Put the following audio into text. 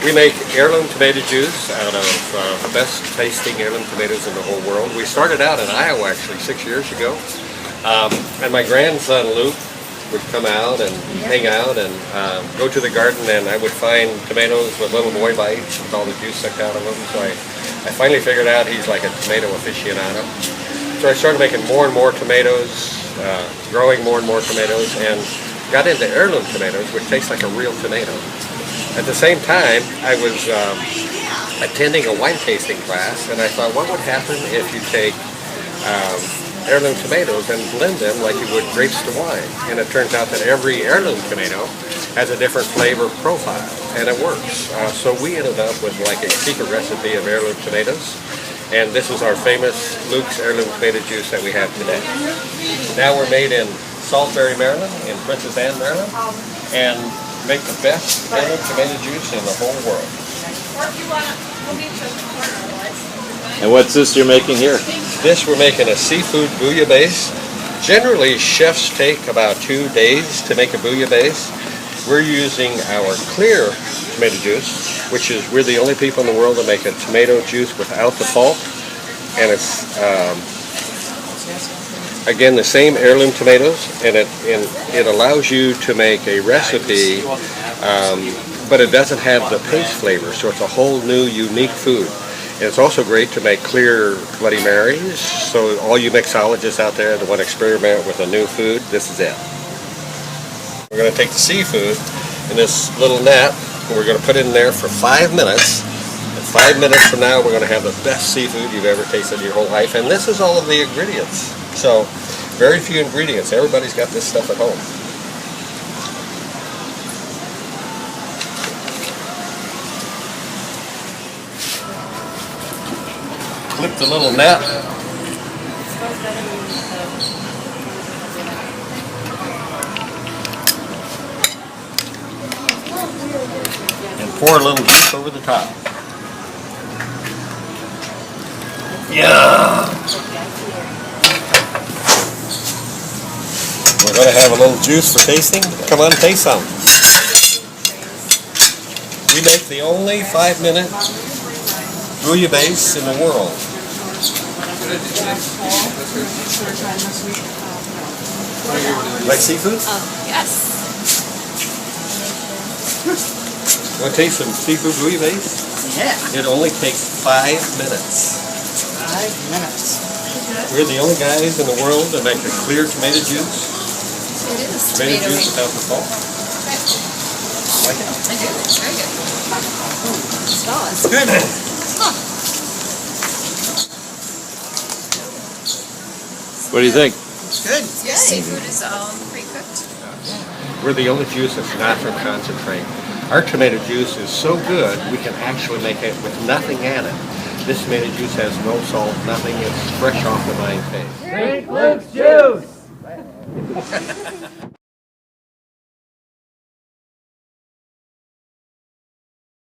We make heirloom tomato juice out of the best tasting heirloom tomatoes in the whole world. We started out in Iowa actually 6 years ago. And my grandson Luke would come out and hang out and go to the garden, and I would find tomatoes with little boy bites with all the juice sucked out of them. So I finally figured out he's like a tomato aficionado. So I started making more and more tomatoes, growing more and more tomatoes, and got into heirloom tomatoes, which taste like a real tomato. At the same time, I was attending a wine tasting class, and I thought, what would happen if you take heirloom tomatoes and blend them like you would grapes to wine? And it turns out that every heirloom tomato has a different flavor profile, and it works. So we ended up with like a secret recipe of heirloom tomatoes, and this is our famous Luke's heirloom tomato juice that we have today. Now we're made in Salisbury, Maryland, in Princess Anne, Maryland, and make the best heirloom tomato juice in the whole world. And what's this you're making here? This we're making a seafood bouillabaisse. Generally, chefs take about 2 days to make a bouillabaisse. We're using our clear tomato juice, which is we're the only people in the world that make a tomato juice without the pulp, and it's again the same heirloom tomatoes, and it allows you to make a recipe, but it doesn't have the paste flavor, so it's a whole new unique food. And it's also great to make clear Bloody Marys, so all you mixologists out there that want to experiment with a new food, this is it. We're going to take the seafood in this little net, and we're going to put it in there for 5 minutes. And 5 minutes from now, we're going to have the best seafood you've ever tasted in your whole life. And this is all of the ingredients. So, very few ingredients. Everybody's got this stuff at home. Clip the little net. And pour a little juice over the top. Yeah. We're going to have a little juice for tasting. Come on, taste some. We make the only 5-minute bouillabaisse in the world. Like seafood? Yes. Want to taste some seafood bouillabaisse? Yeah. It only takes 5 minutes. 5 minutes. We're the only guys in the world that make a clear tomato juice. It is Tomato juice without the pulp. Like it? I do. It's very good. It smells. Good. What do you think? It's good. Yeah, seafood is all pre-cooked. We're the only juice that's not from concentrate. Our tomato juice is so good, we can actually make it with nothing in it. This tomato juice has no salt, nothing. It's fresh off the vine face. Drink Luke's juice!